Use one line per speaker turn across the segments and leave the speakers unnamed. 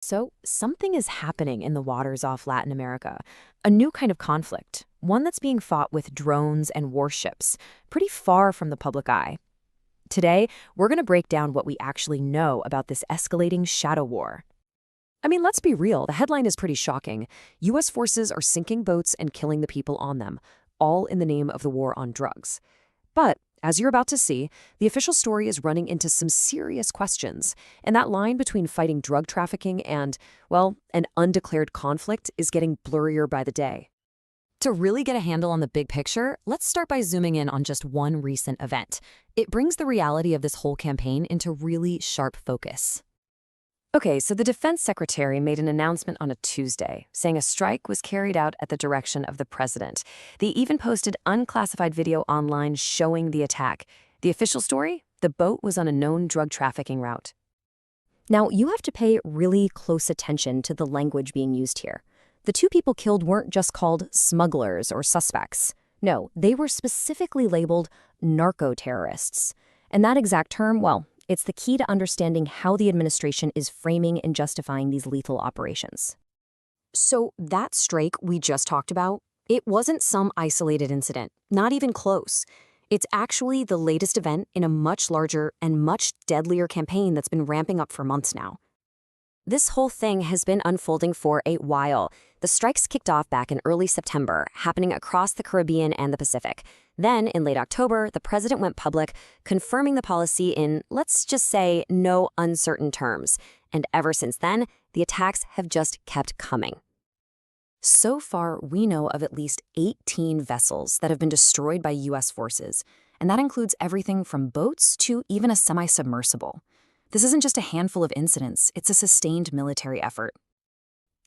So, something is happening in the waters off Latin America. A new kind of conflict, one that's being fought with drones and warships, pretty far from the public eye. Today, we're going to break down what we actually know about this escalating shadow war. I mean, let's be real, the headline is pretty shocking. U.S. forces are sinking boats and killing the people on them, all in the name of the war on drugs. But, as you're about to see, the official story is running into some serious questions, and that line between fighting drug trafficking and, well, an undeclared conflict is getting blurrier by the day. To really get a handle on the big picture, let's start by zooming in on just one recent event. It brings the reality of this whole campaign into really sharp focus. Okay, so the defense secretary made an announcement on a Tuesday, saying a strike was carried out at the direction of the president. They even posted unclassified video online showing the attack. The official story? The boat was on a known drug trafficking route. Now, you have to pay really close attention to the language being used here. The two people killed weren't just called smugglers or suspects. No, they were specifically labeled narco-terrorists. And that exact term, well, it's the key to understanding how the administration is framing and justifying these lethal operations. So that strike we just talked about, it wasn't some isolated incident, not even close. It's actually the latest event in a much larger and much deadlier campaign that's been ramping up for months now. This whole thing has been unfolding for a while. The strikes kicked off back in early September, happening across the Caribbean and the Pacific. Then, in late October, the president went public, confirming the policy in, let's just say, no uncertain terms. And ever since then, the attacks have just kept coming. So far, we know of at least 18 vessels that have been destroyed by U.S. forces, and that includes everything from boats to even a semi-submersible. This isn't just a handful of incidents, it's a sustained military effort.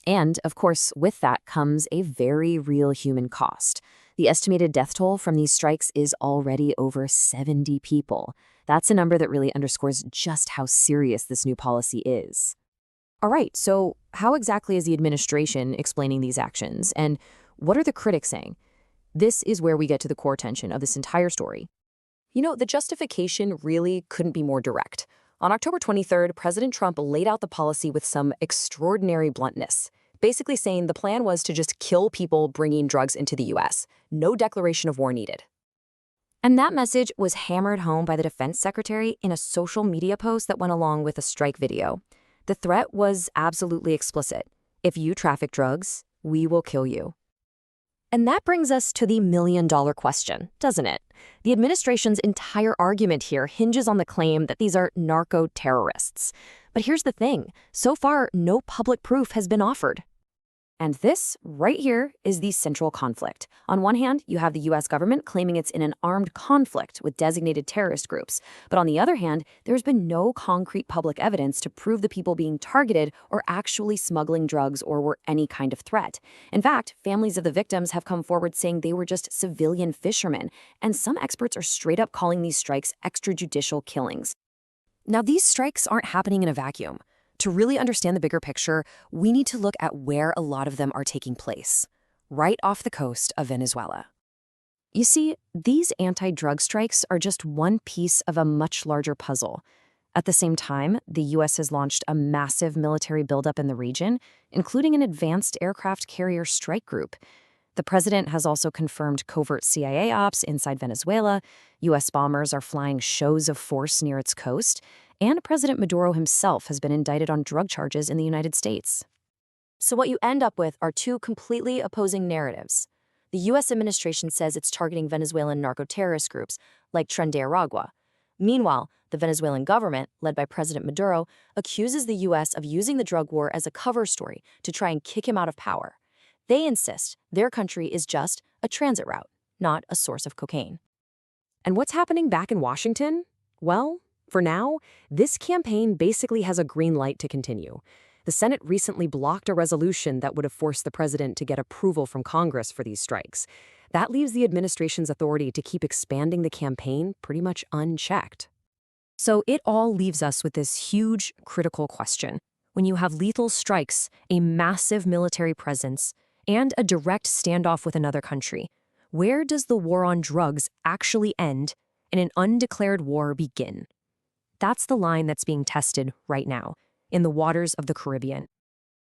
And, of course, with that comes a very real human cost. The estimated death toll from these strikes is already over 70 people. That's a number that really underscores just how serious this new policy is. All right, so how exactly is the administration explaining these actions, and what are the critics saying? This is where we get to the core tension of this entire story. You know, the justification really couldn't be more direct. On October 23rd, President Trump laid out the policy with some extraordinary bluntness, basically saying the plan was to just kill people bringing drugs into the U.S. No declaration of war needed. And that message was hammered home by the defense secretary in a social media post that went along with a strike video. The threat was absolutely explicit. If you traffic drugs, we will kill you. And that brings us to the million-dollar question, doesn't it? The administration's entire argument here hinges on the claim that these are narco-terrorists. But here's the thing. So far, no public proof has been offered. And this, right here, is the central conflict. On one hand, you have the U.S. government claiming it's in an armed conflict with designated terrorist groups. But on the other hand, there's been no concrete public evidence to prove the people being targeted are actually smuggling drugs or were any kind of threat. In fact, families of the victims have come forward saying they were just civilian fishermen, and some experts are straight up calling these strikes extrajudicial killings. Now, these strikes aren't happening in a vacuum. To really understand the bigger picture, we need to look at where a lot of them are taking place, right off the coast of Venezuela. You see, these anti-drug strikes are just one piece of a much larger puzzle. At the same time, the U.S. has launched a massive military buildup in the region, including an advanced aircraft carrier strike group. The president has also confirmed covert CIA ops inside Venezuela, U.S. bombers are flying shows of force near its coast, and President Maduro himself has been indicted on drug charges in the United States. So what you end up with are two completely opposing narratives. The U.S. administration says it's targeting Venezuelan narco-terrorist groups like Tren de Aragua. Meanwhile, the Venezuelan government, led by President Maduro, accuses the U.S. of using the drug war as a cover story to try and kick him out of power. They insist their country is just a transit route, not a source of cocaine. And what's happening back in Washington? Well, for now, this campaign basically has a green light to continue. The Senate recently blocked a resolution that would have forced the president to get approval from Congress for these strikes. That leaves the administration's authority to keep expanding the campaign pretty much unchecked. So it all leaves us with this huge, critical question. When you have lethal strikes, a massive military presence, and a direct standoff with another country, where does the war on drugs actually end and an undeclared war begin? That's the line that's being tested right now, in the waters of the Caribbean.